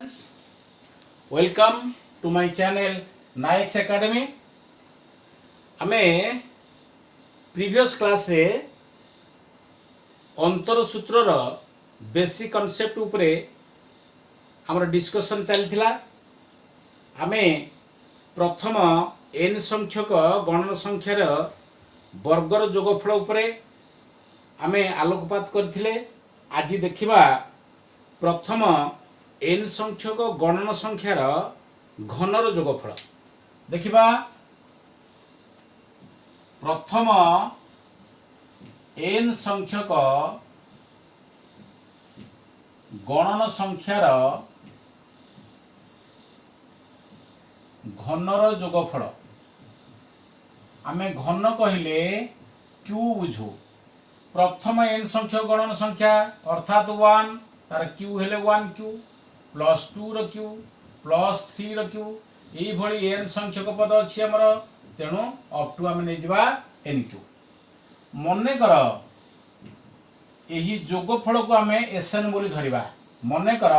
Welcome to my channel Nayaks academy. आमे previous class रे अंतर सूत्र रो बेसिक कांसेप्ट उपरे हमर डिस्कशन चलथिला। आमे प्रथम n संख्यक गणन संख्यार वर्गर जोगफल उपरे आमे आलोकपात करथिले। आज देखिबा प्रथम n संख्यक गणन संख्यार घनर जोगफल। देखिबा प्रथम n संख्यक गणन संख्यार घनर जोगफल। आमे घन कहिले q बुझू। प्रथम n संख्यक गणन संख्या अर्थात 1 तार q हेले 1q प्लस 2 रो q प्लस 3 रो q एई भली n संख्यक पद अछि हमर। तेणु अप टू आमे नै जिबा nq। मने कर एही जोगफल को आमे sn बोली धरिबा। मने कर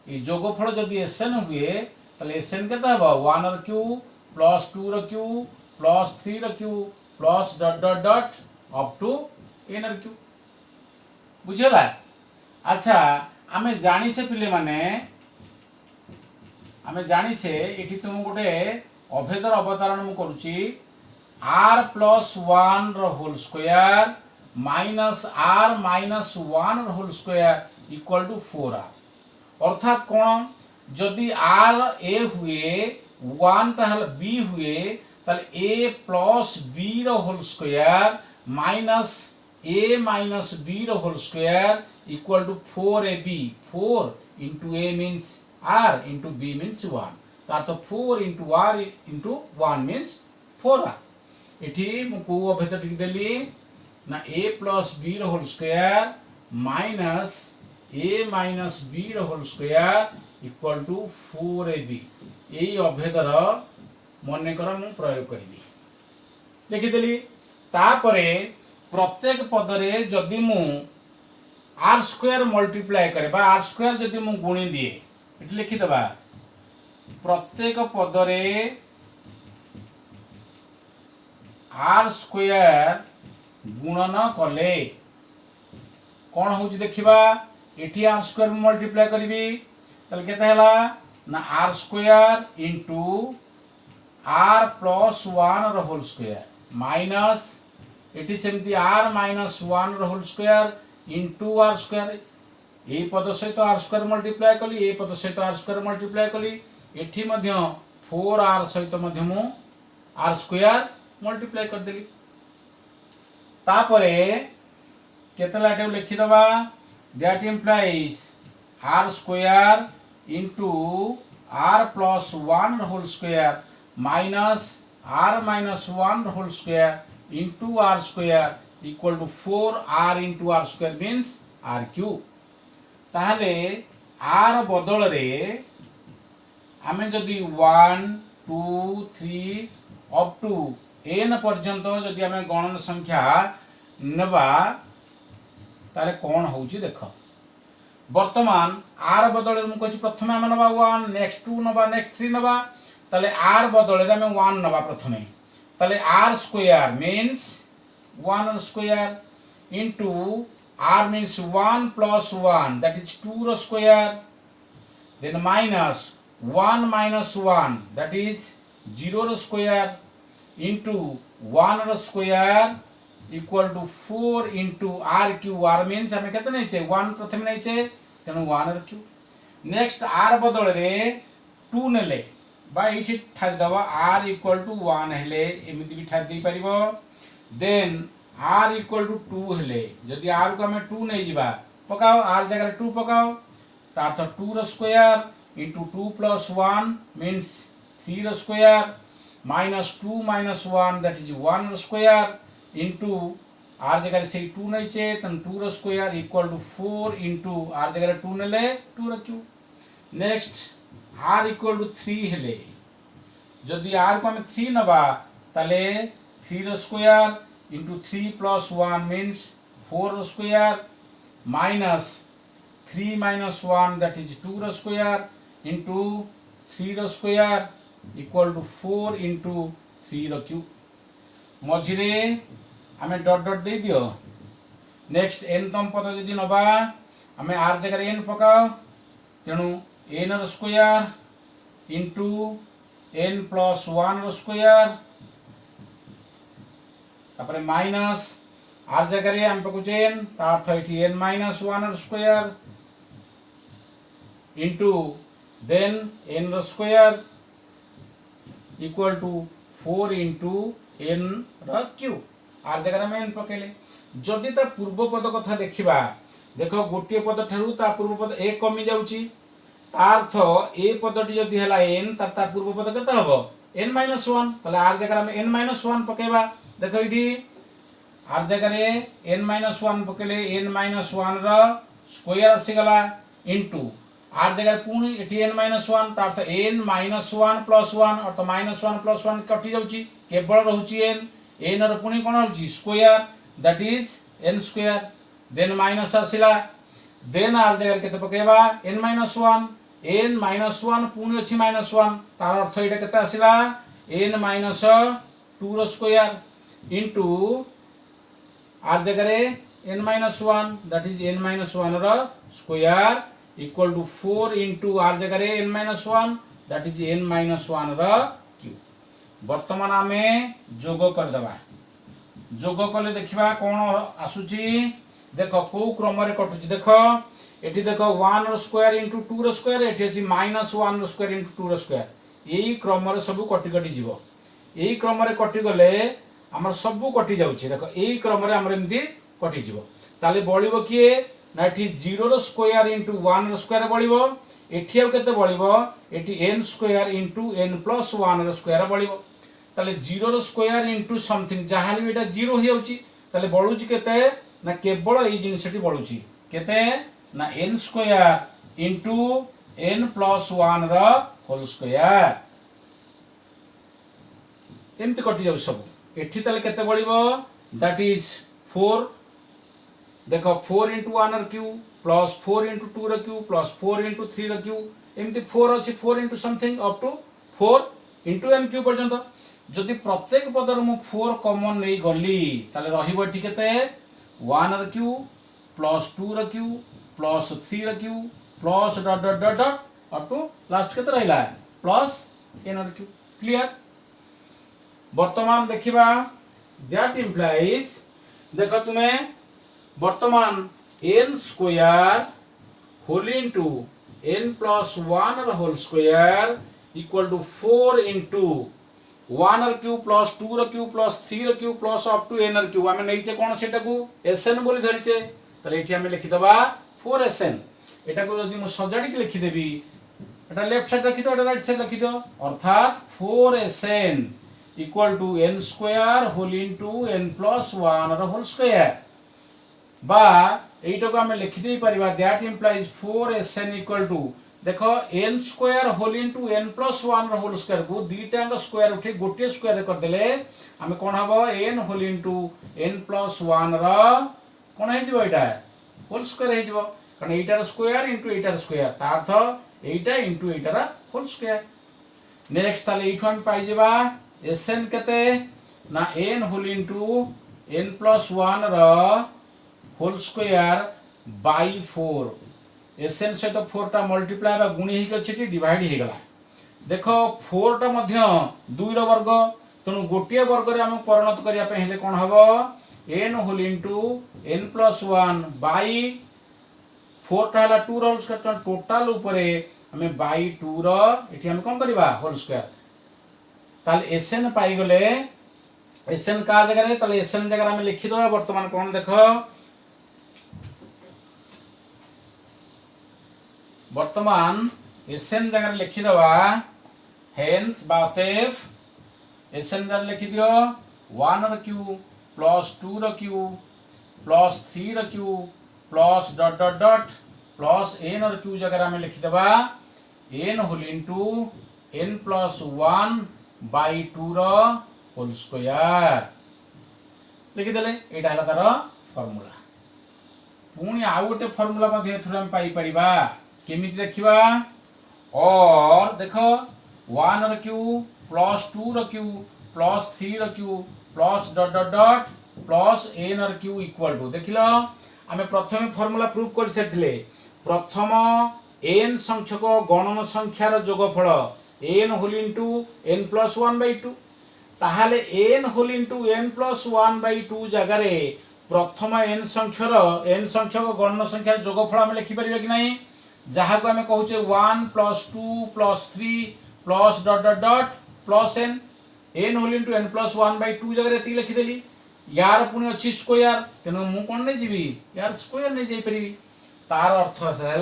ए जोगफल जदि sn हुए तले sn केता हबो 1 रो q प्लस 2 रो q प्लस 3 रो q plus dot dot dot up to n रो q। बुझला? अच्छा आमे जानि से पिले माने आमे जानि से एठी तुम गोटे अभेदर अवधारण मु करूची r प्लस 1 रो whole square minus r minus 1 रो whole square equal to 4r। अर्थात कोन जदि r a हुए 1 टा हल b हुए तले a प्लस b रो whole square minus a minus b रो whole square equal to 4ab। 4 into a means r into b means 1। तो 4 into r into 1 means 4r। इठी मु को अभेद ठीक देली ना a plus b रो whole square minus a minus b रो whole square equal to 4ab। एई अभेदर मने कर मु प्रयोग करबी। लिखि देली। तापरे प्रत्येक पदरे जदि मु r स्क्वायर मल्टीप्लाई करे बा r स्क्वायर जदि मु गुणी दिए एठी लिखि दबा प्रत्येक पदरे r स्क्वायर गुणन कले कोन होउची देखिबा। एठी r स्क्वायर मल्टीप्लाई करबी तले केते हला ना r square into r plus 1 रो होल स्क्वायर माइनस एठी सेमती r माइनस 1 रो whole square into r square. ए पद सहित r स्क्वायर मल्टीप्लाई कली ए पद सहित r स्क्वायर मल्टीप्लाई कली एठी मध्य 4r सहित मध्य मु r स्क्वायर मल्टीप्लाई कर देली। तापरे केतला एटे लिखि दबा that implies r square into r plus 1 whole square minus r minus 1 whole square into r square equal to 4r into r square means r cube। ताहले r बदल रे आमे जदि 1 2 3 अप टू n पर्यंत जदि आमे गणन संख्या नबा तारे कोन होउची देख। वर्तमान r बदल रे मु कहछि प्रथमे आमे नबा 1 नेक्स्ट 2 नबा नेक्स्ट 3 नबा ताले r बदल रे आमे 1 नबा प्रथमे ताले r square means 1 square into r means 1 plus 1 that is 2 ro square then minus 1 minus 1 that is 0 ro square into 1 ro square equal to 4 into r cube। r means हमें कितना नहीं चाहिए 1 प्रथम नहीं चाहिए तेणु 1 r cube। नेक्स्ट r बदल रे 2 नेले बा इठी ठार दवा r equal to 1 हेले एमिति भी ठार दे परिबो। देन r equal to 2 हेले जदि r को हमें 2 नहीं जिबा पकाओ r जगह 2 पकाओ तार तो 2 रो स्क्वायर into 2 plus 1 means 3 रो square minus 2 minus 1 that is 1 रो स्क्वायर into r जगह से 2 नहीं चे तन 2 रो square equal to 4 into r जगह 2 नेले 2 रो cube. Next r equal to 3 हेले जदि r को हमें 3 नबा ताले 3 रो square into 3 plus 1 means 4 square minus 3 minus 1 that is 2 square into 3 रो स्क्वायर इक्वल टू 4 इंटू 3 रो क्यूब मझिरे आम डट डट दे दियो नेक्स्ट एन तम पद जदि नबा आम आर जगह एन पकाओ तेणु एन रो स्क्वायर इंटू एन प्लस 1 रो स्क्वायर तापर माइनस आर जगह आम पकुचे एन अर्थ ये एन माइनस 1 रो स्क्वायर इंटू देन एन रो square equal to 4 into n रो क्यूब आर जगह में एन पकेले जदि ता पूर्व पद कथा देखिबा देखो गोटे पद ठारू ता पूर्व पद ए कमी जाउची अर्थ ए पदटी जदि हला एन ता पूर्व पद केते हबो n माइनस 1 तले आर जगह में n माइनस 1 पकेबा देखो इडी आर जगह रे n माइनस 1 पकेले n माइनस 1 रो स्क्वायर आसी गला इनटू आर जगह पुनी एटी n माइनस 1 ता अर्थ n माइनस 1 प्लस 1 अर्थ माइनस 1 प्लस 1 कटि जाउची केवल रहउची n रो पुनी कोन होची square that is n square then minus आसिला देन आर जगह केते पकेबा n माइनस 1 n माइनस 1 पुनी अछि माइनस 1 तार अर्थ एटा केते आसिला n माइनस 2 रो स्क्वायर इनटू आर जगह रे n minus 1 that is n minus 1 रो square equal to 4 into r जगह रे n minus 1 that is n minus 1 रो क्यूब वर्तमान आमे जोग कर दबा जोग कले देखिबा कोन आसुची देखो को क्रम रे कटुची देखो एठी देखो 1 रो स्क्वायर इंटू 2 रो स्क्वायर एठी अछि माइनस 1 रो स्क्वायर इंटू 2 रो स्क्वायर एई क्रम रे सब कटि कटि जीवो एई क्रम रे कटि गले हमर सब कटि जाउची देखो एई क्रम रे हमर एमदी कटि जीवो ताले बळिबो किए ना एठी 0 रो स्क्वायर इंटू 1 रो स्क्वायर बळिबो एठी आ केते बळिबो एठी n square into n plus 1 रो स्क्वायर बळिबो ताले 0 रो स्क्वायर इंटू समथिंग जहाली बेटा 0 हो जाउची ताले बळुची केते ना केवल एई जिनिसटी बळुची केते ना n square into n plus 1 रो होल स्क्वायर एमती कटि जाउ सब एठी ताले केते बळिबो दैट इज 4 देखो 4 इंटू 1 रो क्यूब प्लस 4 इंटू 2 रो क्यूब प्लस 4 इंटू 3 रो क्यूब एमती 4 अछि 4 into something up to 4 into m cube पर्यंत जदि प्रत्येक पदर मु 4 कॉमन नै गली ताले रहिबो एठी केते 1 रो क्यूब प्लस 2 रो क्यूब प्लस 3 रो cube plus dot dot dot dot up to last केते रहिला प्लस n रो क्यूब क्लियर वर्तमान देखिबा दैट इंप्लाइज देखो तुमे वर्तमान n square whole into n plus 1 रो whole square equal to 4 into 1 रो क्यूब प्लस 2 रो क्यूब प्लस 3 रो cube plus up to n रो क्यूब हमें नैचे कोन सेटा को sn बोली धरिचे तले एठी हमें लिखि दबा 4sn एटा को जदि मु सजाडी के लिखि देबी एटा लेफ्ट साइड रखि दो एटा राइट साइड रखि दो अर्थात 4sn equal to n square whole into n plus 1 रो होल स्क्वायर बा एटा को हमें लिखि देई परिबा that implies 4sn equal to देखो n square whole into n plus 1 रो होल स्क्वायर को दीटांग स्क्वायर उठी गोटे स्क्वायर कर देले हमें कोन हबो n whole into n plus 1 रो कोन हे दिबो एटा होल स्क्वायर हे दिबो कारण एटार स्क्वायर इनटू एटार स्क्वायर ता अर्थ एटा इनटू एटार होल स्क्वायर नेक्स्ट ताले एठो हम पाइ जेबा sn केते ना n whole into n plus 1 रो होल स्क्वायर बाय 4 sn से तो 4 टा मल्टीप्लाई बा गुणी हे गछटी डिवाइड हे गला देखो 4 टा मध्य 2 रो वर्ग तनु गोटिए वर्ग रे हम परिणत करिया पे हेले कोन हबो n whole into n plus 1 by 4 टा हला 2 रो होल स्क्वायर टोटल ऊपर हमें बाय 2 रो एठी हम कोन करबा होल स्क्वायर ताले sn पाई गले sn का जगह रे ताले sn जगह हम लिखि दो वर्तमान कोन देखो वर्तमान sn जगह लिखि दवा हेंस बातेफ sn जगह लिखि दियो 1 रो क्यूब प्लस 2 रो क्यूब प्लस 3 रो cube plus dot dot dot plus n रो क्यूब जगह हम लिखि दवा n whole into n plus 1 by 2 रो होल स्क्वायर लिखि देले एटा हला तार फार्मूला पुनी आ गोटे फार्मूला मध्ये थुरा हम पाई परिबा केमिति देखिबा और देखो 1 ର क्यू प्लस 2 ର क्यू प्लस 3 ର Q plus dot dot dot plus n ର क्यू इक्वल टू देखिल आम प्रथम फॉर्मूला प्रूव कर सारी प्रथम n संख्यक गणन संख्यार जोगफल n whole into n plus 1/2 ताहले n whole into n plus 1/2 जगार प्रथम n संख्यक गणन संख्यार जोगफल आम लिखिपर कि नहीं जहाँ को आम कहे 1 plus 2 plus 3 plus dot dot dot plus n whole into n plus 1/2 जगह ये लिखिदेली यार पुणी अच्छी स्क्वायर तेणु मु कौन नहीं जीवी यार स्क्वायर नहीं जाई परिबी तार अर्थ है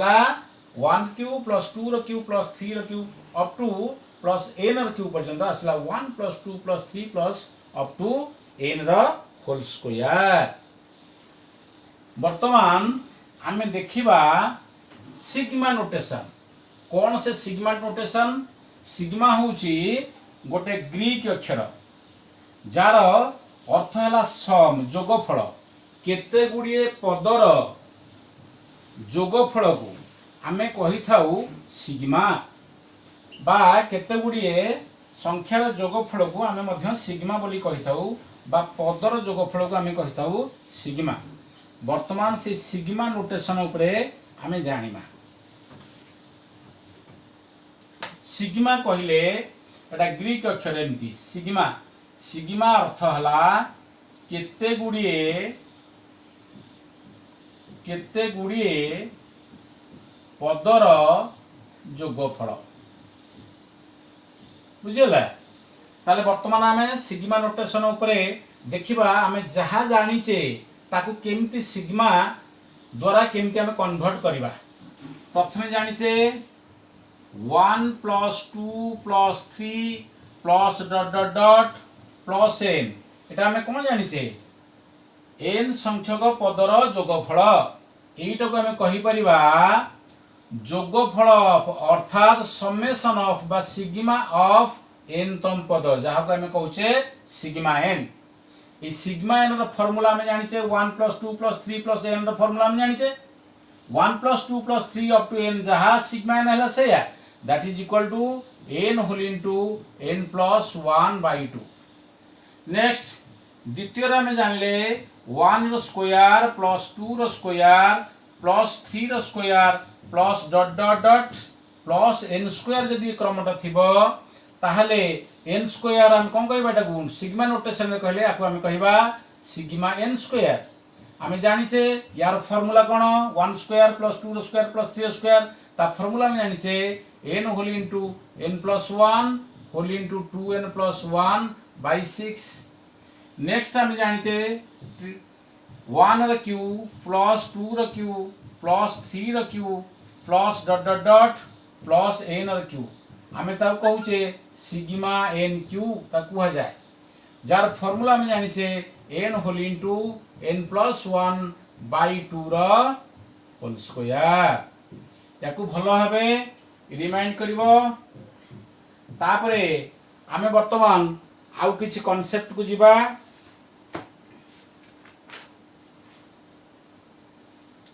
1 क्यू प्लस 2 रो क्यू प्लस 3 रो cube up to plus n रो क्यू पर्यंत आसला 1 plus 2 plus 3 plus up to n रो होल स्क्वायर। वर्तमान आम देखिबा सिग्मा नोटेशन कौन से सिग्मा नोटेशन सिग्मा होची गोटे ग्रीक अक्षर जार अर्थ है सम जोगफल केते गुड़िए पदर जोगफल को आम कही थाउ सिग्मा बा केते गुड़िए संख्यार जोगफल को आम मध्य सिग्मा बोली कही थाउ बा पदर जोगफल को आम कही थाउ सिग्मा। वर्तमान से सिग्मा नोटेशन उपरे आम जानिमा सिग्मा कहले एटा ग्रीक अक्षर एमती सिग्मा सिग्मा अर्थ हला केते गुड़िए पदर जोगफल बुझीगला ताले वर्तमान आम सिग्मा नोटेशन उपरे देखिबा आम जहाँ जानिचे ताकू केमती सिग्मा द्वारा केमती आम कन्वर्ट करवा प्रथमे जानिचे 1 plus 2 plus 3 plus dot dot dot plus n एटा हमें कौन जानिचे n संख्यक पदर जोगफल एटा को हमें कहि परिबा जोगफल अर्थात समेशन ऑफ बा सिग्मा ऑफ n तम पद जहाँ को हमें कहूचे सिग्मा n ई सिग्मा n रो फार्मूला हमें जानिचे 1 प्लस 2 प्लस 3 प्लस n रो फार्मूला हमें जानिचे 1 plus 2 plus 3 up to n जहाँ सिग्मा n हला सेया that is equal to n whole into n plus 1/2। Next द्वितीय में जानले 1 रो स्क्वायर प्लस 2 रो स्क्वायर प्लस 3 रो square plus dot dot dot plus n square जदि क्रमटा थिबो ताहले n स्क्वायर हम कोन कहबा टाकू सिग्मा नोटेशन में कहले आको हम कहबा सिग्मा n स्क्वायर। आम जानिचे यार फार्मूला कोन 1 स्क्वायर प्लस 2 रो स्क्वायर प्लस 3 रो स्क्वायर ता फार्मूला में जानिचे n whole into n plus 1 whole into 2n plus 1/6। Next हम जानिचे 1 रो क्यू प्लस 2 रो क्यू प्लस 3 रो cube plus dot dot dot plus n रो क्यू आम ता कहूचे सिग्मा n क्यू ता कह जाए जार फार्मूला में जानिचे n whole into n plus 1/2 रो होल स्क्वायर याकू भलो भाबे रिमाइंड करिवो तापरे आमे वर्तमान आउ किछि कांसेप्ट को जिबा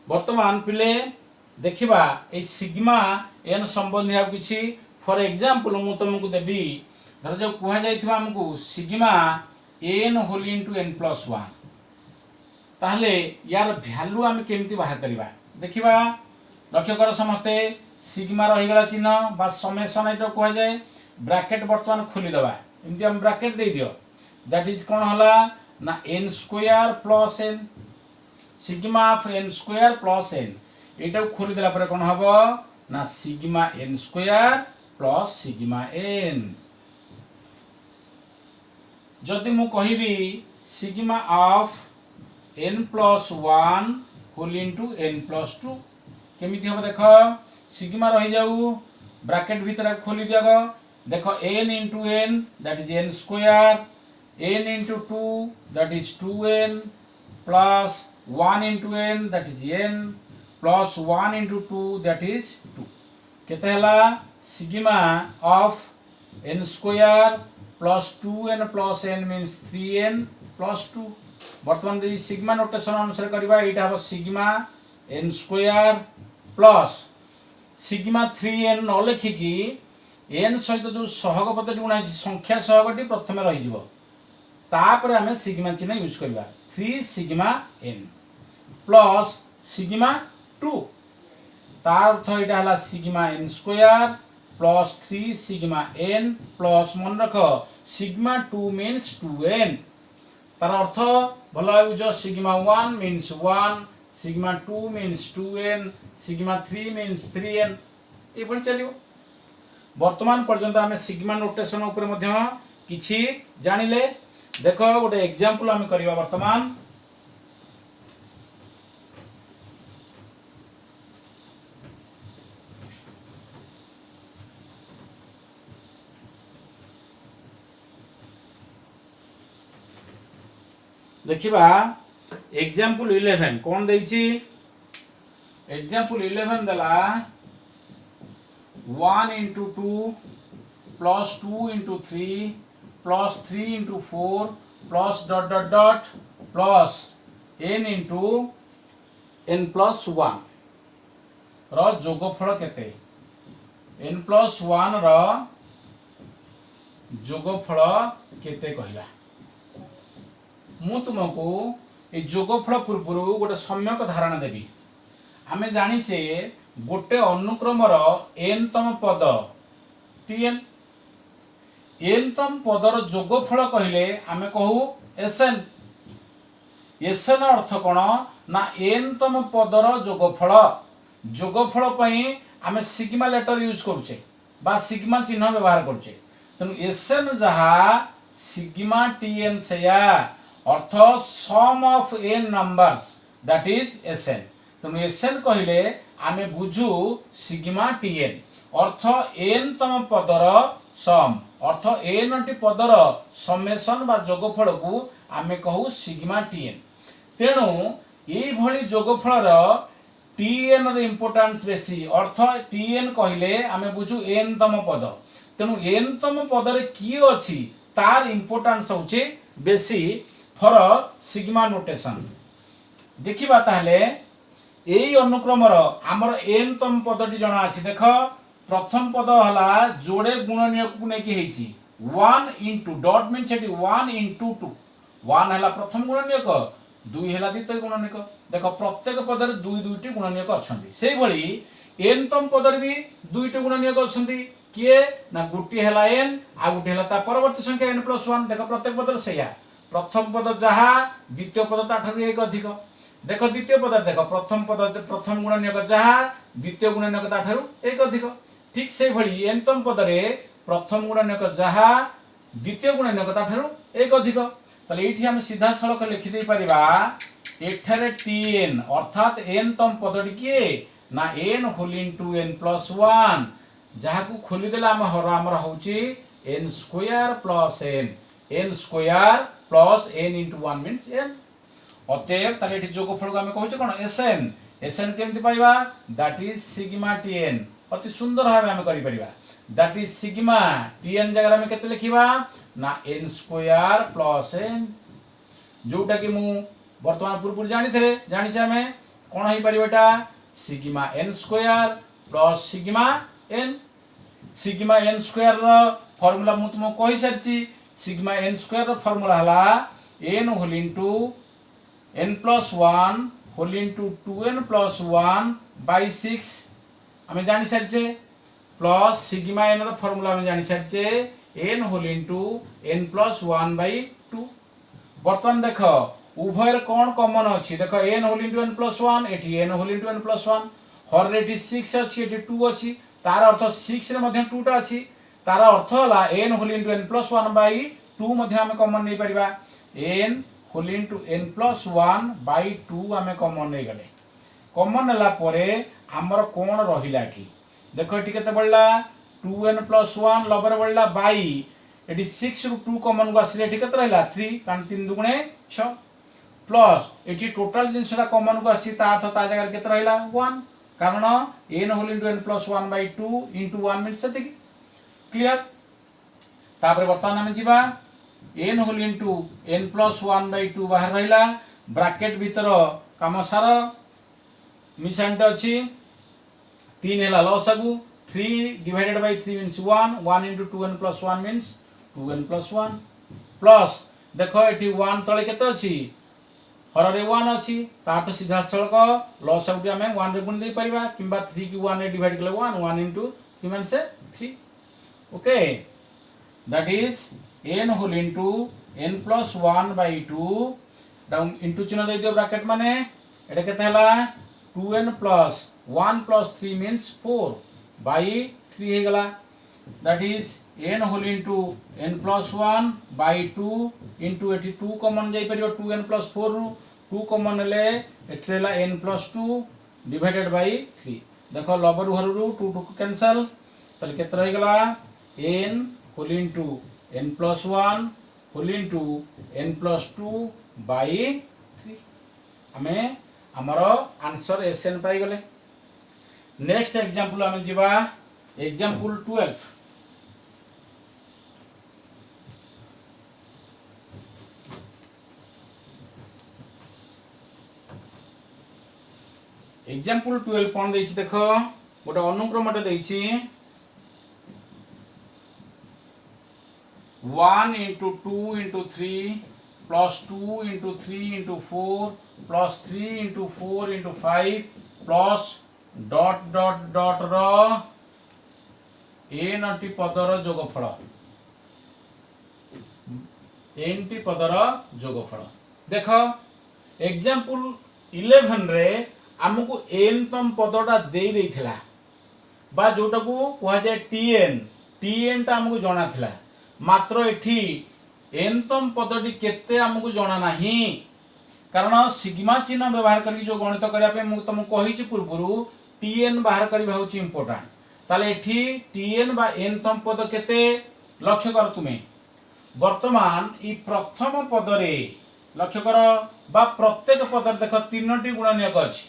वर्तमान पिले देखिबा ए सिग्मा n संबंधी आउ किछि फॉर एग्जांपल मु तुमको देबी धर जो कुहा जाइथिबा हमकु sigma n whole into n plus 1 ताहले यार वैल्यू आमे केमती बाहर करबा देखिबा लक्ष्य कर समस्ते सिग्मा रही गला चिन्ह बा समेशन एटा कह जाए ब्रैकेट वर्तमान खोली दबा एमती हम ब्रैकेट दे दियो दैट इज कोन हला ना n square plus n sigma of n square plus n एटा खोली देला पर कोन हबो ना sigma n square plus sigma n। जदि मु कहिबी sigma of n plus 1 whole into n plus 2 केमिति हम देखो सिग्मा रही जाऊ ब्रैकेट भीतर खोली दिया देखो n into n that is n square n into 2 that is 2n plus 1 into n that is n plus 1 into 2 that is 2 केते हला sigma of n square plus 2n plus n means 3n plus 2। वर्तमान यदि sigma notation अनुसार करबा एटा हो sigma n square plus sigma 3n न लिखिकी n सहित जो सहग पदटी गुणा संख्या सहगटी प्रथम रही तापर आम सिग्मा चिन्ह यूज करवा 3 सिग्मा n प्लस सिग्मा 2 तार अर्थ यहाँ है sigma n square plus 3 sigma n plus मन रख सिग्मा 2 मीन्स 2n तार अर्थ भल use sigma 1 means 1 sigma 2 means 2n sigma 3 means 3n ये चलो वर्तमान पर्यंत आम सिग्मा नोटेशन उपरे मध्य किछि जानिले देख गोटे एग्जांपल आम करवा वर्तमान देखिबा एग्जांपल 11 कौन देछि एग्जांपल 11 दला 1 into 2 plus 2 into 3 plus 3 into 4 plus dot dot dot plus n into n plus 1 रो जोगफल केते n plus 1 रो जोगफल केते कहिला मु तुमको ए जोगफल पूर्व गोटे सम्यक धारणा देबी आमे जानिचे गोटे अनुक्रमर n तम पद tn n तम पदर जोगफल कहले आमे कहू sn sn अर्थ कोन ना n तम पदर जोगफल जोगफल पई आमे सिग्मा लेटर यूज करूचे बा सिग्मा चिन्ह व्यवहार करूचे तनु sn जहा सिग्मा tn सेया अर्थ sum of n numbers that is sn तनु sn कहले आमे बुझू सिग्मा tn अर्थ n तम पदर सम अर्थ n टी पदर समेशन बा जोगफल को आमे कहू सिग्मा tn तेणु एई भली जोगफल tn र इंपोर्टेंस बेसी अर्थ tn कहले आमे बुझू n तम पद तेणु n तम पद रे की अछि तार इंपोर्टेंस होचे बेसी फॉर सिग्मा नोटेशन देखिबा ताहले एई अनुक्रमर आमर n तम पदटी जणा अछि देख प्रथम पद हला जोड़े गुणनीय को नेकी हेची 1 into डॉट मीन छेटी 1 into 2 1 हला प्रथम गुणनीयक 2 हला द्वितीय गुणनीयक देख प्रत्येक पद रे दुई दुईटी गुणनीयक अछंती सेही भली n तम पद रे भी दुईटी गुणनीयक अछंती किए ना गुटी हला n आ गुटी हला ता परवर्ती संख्या n + 1 देख प्रत्येक पद रे सेया प्रथम पद जहा द्वितीय पद ताठू एक अधिक देख द्वितीय पद देख प्रथम पद प्रथम गुणनीयक जहा द्वितीय गुणनीयक ताठू एक अधिक ठीक से भली n तम पद रे प्रथम गुणनीयक जहा द्वितीय गुणनीयक ताठू एक अधिक तले एठी हम सीधा सड़क लिखि दे परिबा एठारे tn अर्थात n तम पदटी के ना n होल इनटू n + 1 जहा को खोली देला हमर होची n square plus n square plus n into 1 means n अतएव ताले एठी जोगफल को हम कहूचे कोन sn केमति पाइबा दैट इज सिग्मा tn अति सुंदर भाव हम करि परिबा दैट इज सिग्मा tn जगह हम केते लिखिबा ना n स्क्वायर प्लस n जोटा कि मु वर्तमान पूर्व जानी हमें कौन हो पारिबा sigma n square plus sigma n square रो फार्मूला मु तुम कहि सारची सिग्मा n स्क्वायर रो फार्मूला हला n whole into n + 1 whole into 2n + 1 by 6 हमें जानि सारचे प्लस सिग्मा n रो फार्मूला हमें जानि सारचे n whole into n + 1 by 2 बर्तमान देख उभयर कौन कॉमन अछि देख n होल इनटू n + 1 एठी n होल इनटू n + 1 हर रेटी 6 अछि एठी 2 अछि तार अर्थ 6 रे मध्ये 2 टा अछि तार अर्थ हला n whole into n + 1 by 2 मध्ये हम कॉमन नै परिबा n whole into n + 1 by 2 हम कॉमन नै गले कॉमन हला परे हमर कोन रहिला एठी देखो एठी केते बळला 2n + 1 लबर बळला बाय एठी 6 रु 2 कॉमन को आसीले एठी केते रहला 3 कारण 3 दुगुणे 6 प्लस एठी टोटल जिनसटा कॉमन को आछि ता अर्थ ता जगह केते रहला 1 कारण n whole into n + 1 by 2 into 1 means सेति क्लियर तापर बर्तमान हम जिबा n whole into n + 1 by 2 बाहर रहला ब्रैकेट भीतर काम सारा मिसांट अछि 3 है लसागु 3 divided by 3 means 1 1 into 2n plus 1 means 2n plus 1 plus देखो एटी 1 तले केते अछि हर रे 1 अछि तार तो सीधा सळक लसागु हमें 1 रे गुण दे परिबा किबा 3 की 1 रे डिवाइड कले 1 1 into 3 means 3 okay that is n whole into n plus 1 by 2 down into चिन्ह दे दियो ब्रैकेट माने एटा केते हला 2n plus 1 plus 3 means 4 by 3 हे गला that is n whole into n plus 1 by 2 into eighty 2 common जाई परियो 2n plus 4 रु 2 common ले एठरे ला n plus 2 divided by 3 देखो लबर हरु रु 2 2 कैंसिल तले केते रह गला n whole into n plus 1 whole into n plus 2 by 3 हमें हमारो आंसर एसएन पाई गले नेक्स्ट एग्जांपल हमें जीवा एग्जांपल 12 एग्जांपल 12 कोन देछि देखो गोटे अनुक्रमटे देछि 1 into 2 into 3 plus 2 into 3 into 4 plus 3 into 4 into 5 plus dot dot dot रो n टी पदर जोगफल n टी पदर जोगफल देखो एग्जांपल 11 रे हमको n तम पदटा दे देथिला बा जोटा को कहा जाय tn टा हमको जणा थिला मात्र एठी एनतम पदटी केते हमको जणा नाही कारण सिग्मा चिन्ह व्यवहार करके जो गणित करिया पे मु तुम कहिछि पूर्वरु tn बाहर करबा होछि इंपोर्टेंट ताले एठी tn बा एनतम पद केते लक्ष्य कर तुमे वर्तमान ई प्रथम पदरे लक्ष्य कर बा प्रत्येक पदर देखो तीनटी गुणनीयक अछि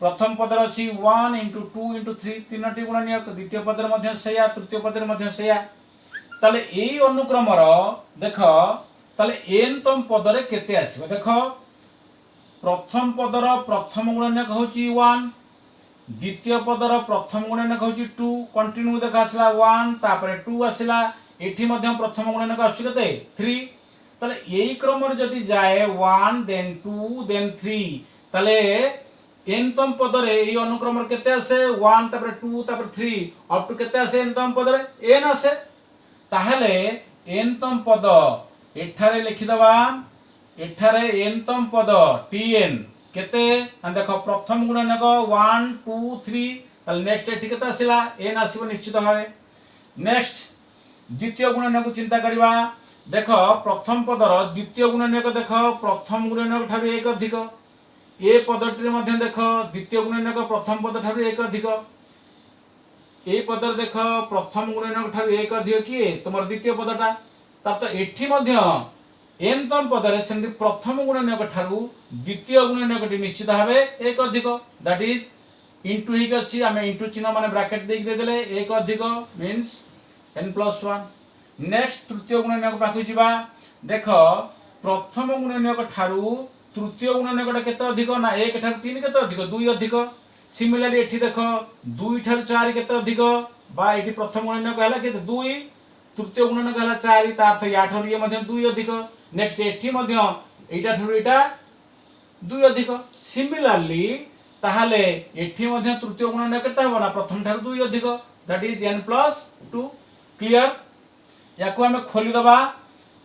प्रथम पदर अछि 1 into 2 into 3 तीनटी गुणनीयक द्वितीय पदर मध्ये सेया तृतीय पदर मध्ये सेया ताले एई अनुक्रम रो देखो ताले n तम पदरे केते आसीबो देखो प्रथम पदर प्रथम गुणनक होची 1 द्वितीय पदर प्रथम गुणनक होची 2 कंटिन्यू देखा आसला 1 तापरे 2 आसला एठी मध्ये प्रथम गुणनक आछि केते 3 ताले एई क्रम रे जदी जाए 1 देन 2 देन 3 ताले n तम पदरे एई अनुक्रम रे केते आसे 1 तापरे 2 तापरे 3 अप टू केते आसे n तम पदरे n आसे ताहले n तम पद एठारे लिखि दबा एठारे n तम पद tn केते आ देखो प्रथम गुणनक 1 2 3 ताले नेक्स्ट एठी केते आसिला n आसीबो निश्चित भाबे नेक्स्ट द्वितीय गुणनक चिंता करबा देखो प्रथम पदर द्वितीय गुणनक देखो प्रथम गुणनक ठारू एक अधिक ए पदटी मध्ये देखो द्वितीय गुणनक प्रथम पद ठारू एक अधिक ए पदर देखो प्रथम गुणनक ठारू एक अधिक किए तुमर द्वितीय पदटा तब तो एठी मध्ये n तम पदरे सेंति प्रथम गुणनक ठारू द्वितीय गुणनकटी निश्चित भाबे एक अधिक दैट इज इनटू हिक अछि हमें इनटू चिन्ह माने ब्रैकेट दे देले एक अधिक मींस n plus 1 नेक्स्ट तृतीय गुणनक पाखु जिबा देखो प्रथम गुणनक ठारू तृतीय गुणनकटा केते अधिक ना 1 ठारू 3 केते अधिक 2 अधिक सिमिलरली एठी देखो 2 ठारू 4 केते अधिक बा एठी प्रथम गुणनक हला केते 2 तृतीय गुणनक हला 4 ता अर्थ या ठारू ये मध्ये 2 अधिक नेक्स्ट एठी मध्ये एटा ठारू एटा 2 अधिक सिमिलरली ताहाले एठी मध्ये तृतीय गुणनक केते हबो ना प्रथम ठारू 2 अधिक that is n plus 2 clear याको हमें खोली दबा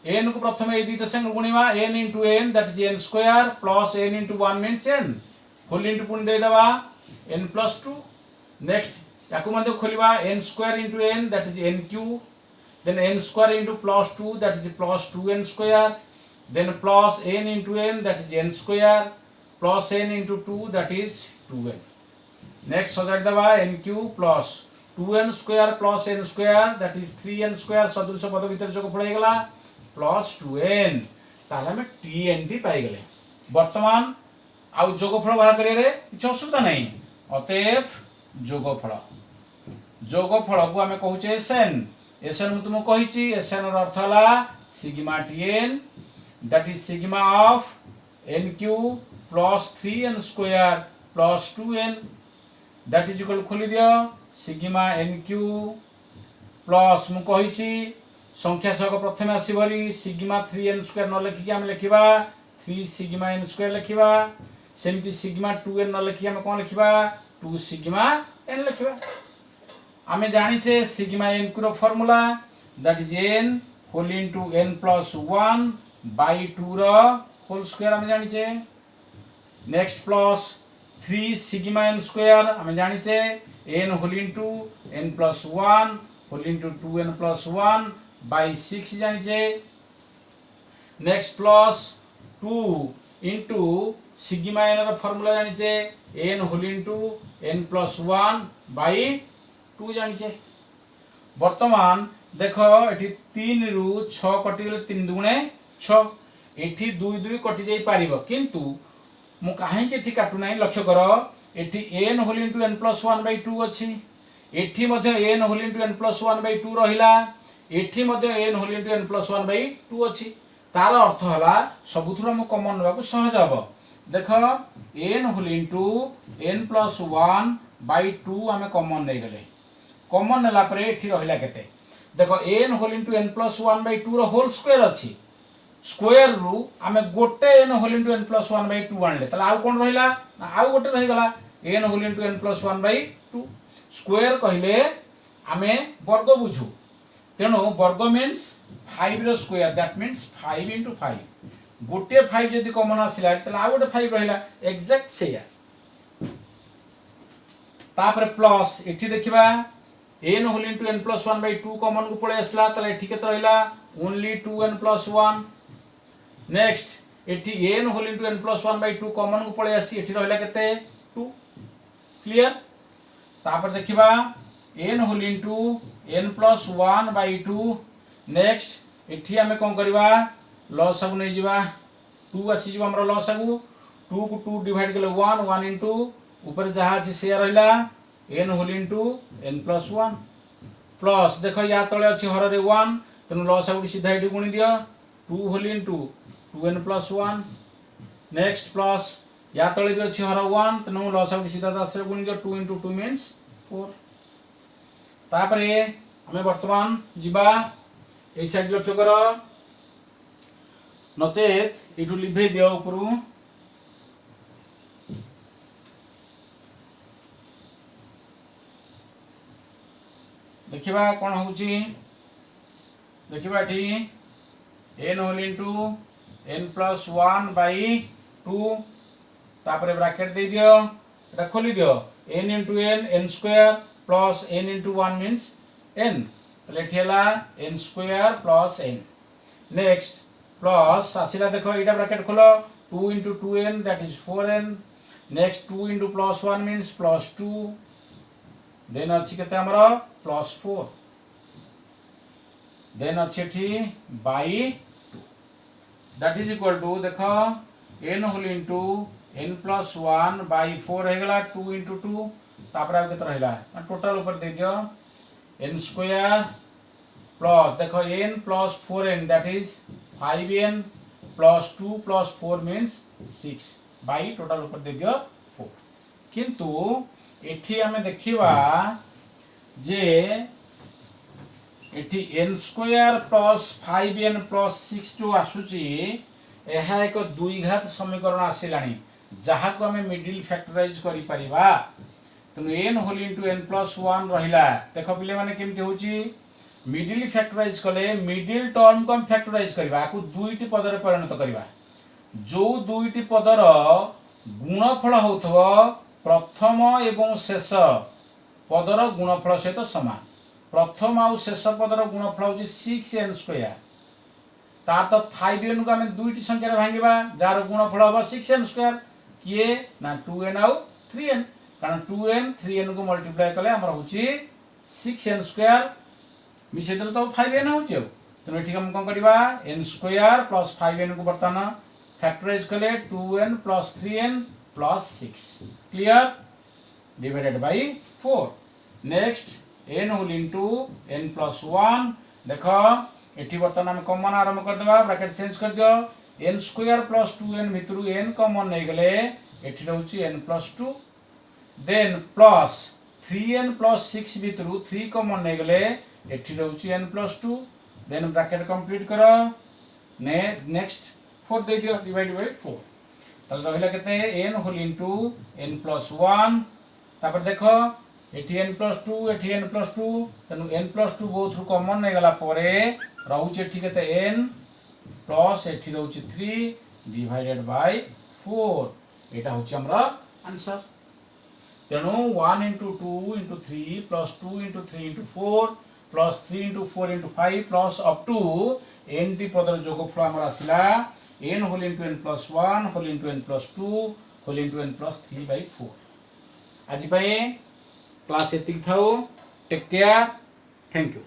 n को प्रथम ए दुटा संग गुणिबा n into n that is n square plus n into 1 means n whole into पुन दे दबा n plus 2 नेक्स्ट याको मध्ये खोलिबा n square into n that is n cube then n square into plus 2 that is plus 2n square then plus n into n that is n square plus n into 2 that is 2n next so that daba n cube plus 2n square plus n square that is 3n square सदृश पद भीतर जोग पड़े गला plus 2n ताले हम tn T pi गले वर्तमान आउ जोगफल बाहर करिए रे किछ असुविधा नहीं अतएव जोगफल को हमें कहूचे sn एसन तुम कहिछि एसन र अर्थ हला sigma tn that is sigma of n cube plus 3n square plus 2n that is equal खोली दियो सिग्मा एन क्यू प्लस मु कहिची संख्या सहग प्रथमे आसीबली सिग्मा 3n स्क्वायर न लिखि हम लिखिबा 3 सिग्मा n स्क्वायर लिखिबा सेमती सिग्मा 2n न लिखि हम कोन लिखिबा 2 सिग्मा n लिखिबा आमे जानि छे सिग्मा n को formula that is n whole into n plus 1 by 2 रो होल स्क्वायर आमे जानि छे next plus 3 sigma n square आमे जानि छे n whole into n plus 1 whole into 2n plus 1 by 6 जानि छे next plus 2 into sigma n रो फार्मूला जानि छे n whole into n plus 1 by 2 जानि छे वर्तमान देखो एठी 3 रु 6 कटि गेले 3 दुगुणे 6 एठी 2 2 कटि जाई पारिबो किंतु मु काहे के एठी काटु नाही लक्ष्य करो एठी n whole into n plus 1 by 2 अछि एठी मध्ये n whole into n plus 1 by 2 रहिला एठी मध्ये n whole into n plus 1 by 2 अछि तार अर्थ हला सबुथुरा मु कॉमन नबा को सहज हबो देखो n whole into n plus 1 by 2 हमें कॉमन नै गेले कॉमन नेला परे एठी रहिला केते देखो n whole into n plus 1 by 2 रो होल स्क्वायर अछि स्क्वायर रु हमें गोटे n whole into n plus 1 by 2 आनले तला आउ कोन रहिला आउ गोटे रहि गला n whole into n plus 1 by 2 square कहिले हमें वर्ग बुझू तेनो वर्ग मीन्स 5 रो स्क्वायर दैट मीन्स 5 इनटू 5 गोटे 5 यदि कॉमन आसिला तला आउ गोटे 5 रहिला एग्जैक्ट सेया तापर प्लस एठी देखिबा n whole into n plus 1 by 2 common को पळे आसला तला एठी केते रहिला ओनली 2n प्लस 1 नेक्स्ट एठी n whole into n plus 1 by 2 common को पळे आसी एठी रहिला केते 2 क्लियर तापर देखिबा n whole into n plus 1 by 2 next एठी हमें कोन करबा लॉस सब नै जिबा 2 आसी जिबा हमरो लॉस सबु 2 को 2 डिवाइड केले 1 1 इनटू ऊपर जहा अछि से रहिला n whole into n plus 1 plus देखो या तळे अछि हर रे 1 तनु लॉस सब सीधा एठी गुणी दियो 2 whole into 2n plus 1 next plus या तळे भी अछि हर 1 तनु लॉस सब सीधा 10 से गुणी दियो 2 इनटू 2 मींस 4 तापरे हमें वर्तमान जिबा ए साइड लक्ष्य करो नचेत इठु लिभे दियो उपरु देखिबा कोन होउची देखिबा एठी n whole into n plus 1 by 2 तापरे ब्रैकेट दे दियो एटा खोली दियो n into n square plus n into 1 means n तले ठेला n square plus n next plus आसिला देखो एटा ब्रैकेट खोलो 2 into 2n that is 4n next 2 into plus 1 means plus 2 then अछि केते हमरो प्लस 4 देन अछि थी by 2 that is equal to देखो n whole into n plus 1 by 4 हे गला 2 इनटू 2 तापर आ केते रहिला टोटल ऊपर दे दियो n स्क्वायर प्लस देखो n plus 4n that is 5n plus 2 plus 4 means 6 by total ऊपर दे दियो 4 किंतु एठी हमें देखिबा जे एठी n square plus 5n plus 6 जो आसुची एहा एक द्विघात समीकरण आसिलानी जहा को हमें मिडिल फैक्टराइज करि परिबा तनु n whole into n plus 1 रहिला देखो पिले माने केमति होची मिडिल फैक्टराइज कले मिडिल टर्म को हम फैक्टराइज करबा को दुईटी पदर परिणत करबा जो दुईटी पदर गुणफल होथबो प्रथम एवं शेष पदर गुणफल सहित समान प्रथम आउ शेष पदर गुणफल होची 6n स्क्वायर तार तो 5n को हम दुईटी संख्या रे भांगीबा जार गुणफल होबा 6n स्क्वायर किए ना 2n आउ 3n कारण 2n 3n को मल्टीप्लाई कले हमर होची 6n स्क्वायर मिसे देल तो 5n होची तो एठी हम कोन करबा n स्क्वायर प्लस 5n को बर्तन फैक्टराइज कले 2n plus 3n plus 6 clear divided by 4 next n whole into n plus 1 देखो एठी बर्तन हम कॉमन आरंभ कर देबा ब्रैकेट चेंज कर दियो n स्क्वायर प्लस 2n भितरु n कॉमन नै गेले एठी रहउची n plus 2 then plus 3n plus 6 भितर 3 कॉमन नहीं गले एठी रहउची n plus 2 then bracket complete करो ने नेक्स्ट 4 दे दियो डिवाइड बाय 4 तल रहिला केते n whole into n plus 1 तापर देखो एठी n प्लस 2 एठी n प्लस 2 तनु n प्लस 2 बोथ रु कॉमन नहीं गला परे रहउची एठी केते n प्लस एठी रहउची 3 डिवाइडेड बाय 4 एटा होची हमरा आंसर तेणु 1 into 2 into 3 plus 2 into 3 into 4 plus 3 into 4 into 5 plus up to n T पदर जोगफल हमर आसिला n whole into n plus 1 whole into n plus 2 whole into n plus 3 by 4 आज भाई class एतिक थाओ take care thank you.